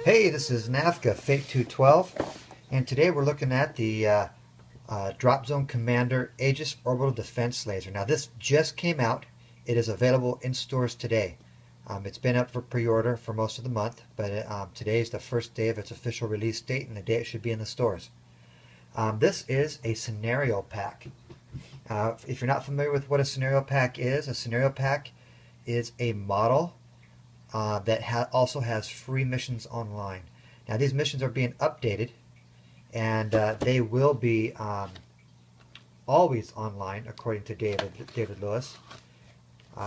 Hey, this is NAFCA Fate 212, and today we're looking at the Drop Zone Commander Aegis Orbital Defense Laser. Now this just came out. It is available in stores today. It's been up for pre-order for most of the month, but today is the first day of its official release date and the day it should be in the stores. This is a scenario pack. If you're not familiar with what a scenario pack is a model that also has free missions online. Now these missions are being updated, and they will be always online, according to David Lewis,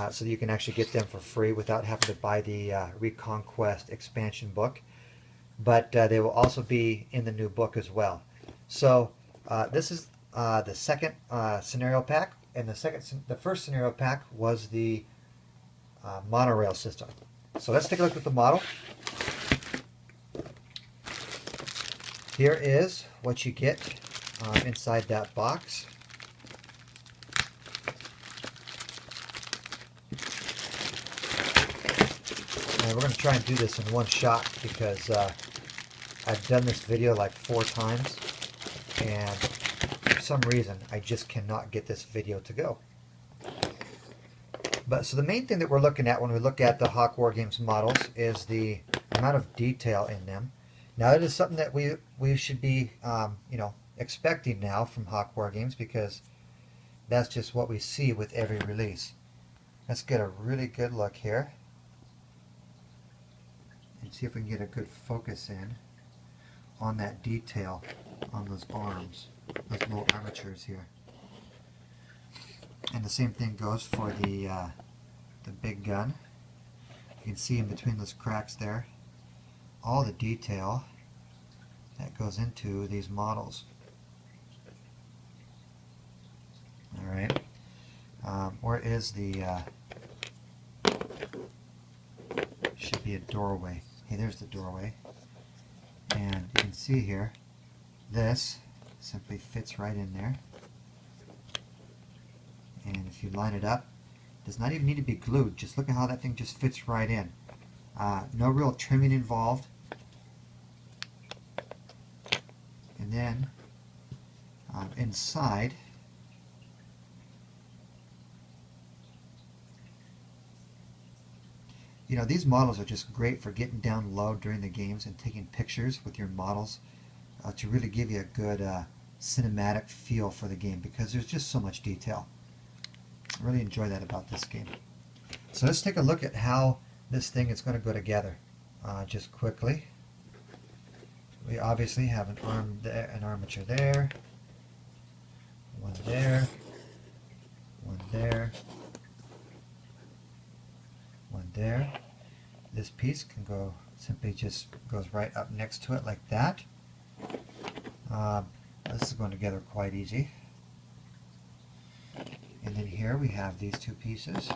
so that you can actually get them for free without having to buy the Reconquest expansion book. But they will also be in the new book as well. So this is the second scenario pack, and the first scenario pack was the monorail system. So let's take a look at the model. Here is what you get inside that box. And we're going to try and do this in one shot because I've done this video like 4 times, and for some reason I just cannot get this video to go. But so the main thing that we're looking at when we look at the Hawk Wargames models is the amount of detail in them. Now it is something that we should be expecting now from Hawk Wargames, because that's just what we see with every release. Let's get a really good look here and see if we can get a good focus in on that detail on those arms, those little armatures here. And the same thing goes for the big gun. You can see in between those cracks there all the detail that goes into these models. Alright, where is the should be a doorway. Hey, there's the doorway. And you can see here, this simply fits right in there. And if you line it up, it does not even need to be glued. Just look at how that thing just fits right in. No real trimming involved. And then inside, these models are just great for getting down low during the games and taking pictures with your models to really give you a good cinematic feel for the game, because there's just so much detail. I really enjoy that about this game. So let's take a look at how this thing is going to go together. Just quickly, we obviously have an armature there, one there, one there, one there. This piece can go, simply just goes right up next to it like that. This is going together quite easy. And then here we have these two pieces.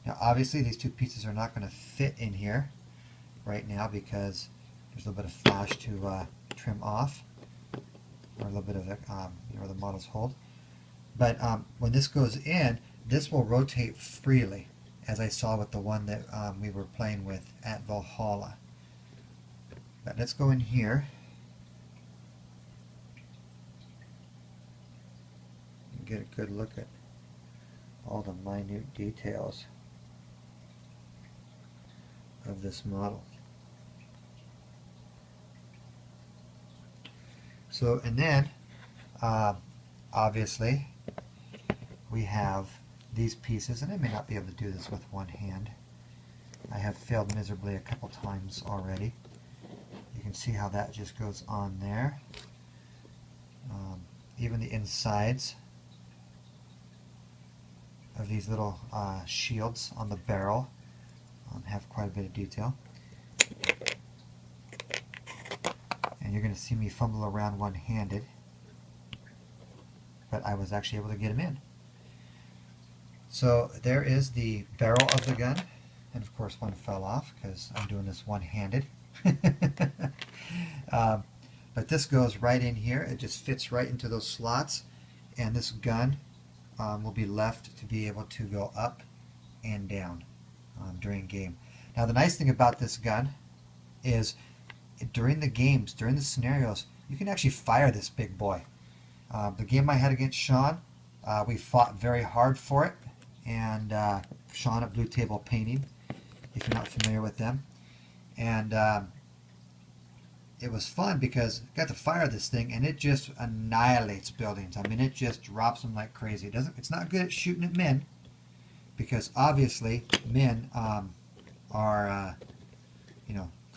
Now obviously these two pieces are not going to fit in here right now because there's a little bit of flash to trim off, or a little bit of where the models hold. But when this goes in, this will rotate freely, as I saw with the one that we were playing with at Valhalla. But let's go in here and get a good look at all the minute details of this model. So, and then obviously we have these pieces, and I may not be able to do this with one hand. I have failed miserably a couple times already. You can see how that just goes on there. Even the insides of these little shields on the barrel have quite a bit of detail. And you're going to see me fumble around one-handed, but I was actually able to get them in. So there is the barrel of the gun, and of course one fell off because I'm doing this one-handed. But this goes right in here. It just fits right into those slots, and this gun will be left to be able to go up and down during game. Now the nice thing about this gun is during the games, during the scenarios, you can actually fire this big boy. The game I had against Sean, we fought very hard for it, and Sean at Blue Table Painting, if you're not familiar with them, and it was fun because I got to fire this thing, and it just annihilates buildings. I mean, it just drops them like crazy. It's not good at shooting at men, because obviously men are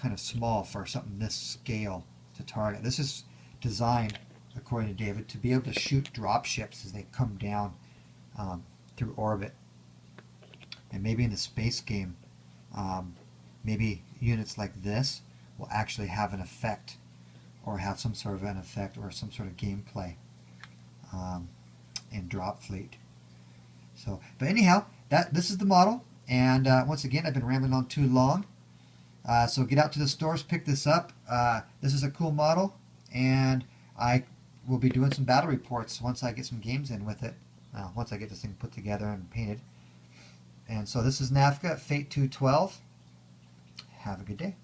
kind of small for something this scale to target. This is designed, according to David, to be able to shoot drop ships as they come down through orbit. And maybe in the space game, maybe units like this will actually have an effect, or have some sort of an effect, or some sort of gameplay in Drop Fleet. So, but anyhow, this is the model, and once again, I've been rambling on too long. So get out to the stores, pick this up. This is a cool model, and I will be doing some battle reports once I get some games in with it. Once I get this thing put together and painted. And so this is NAFCA Fate 212. Have a good day.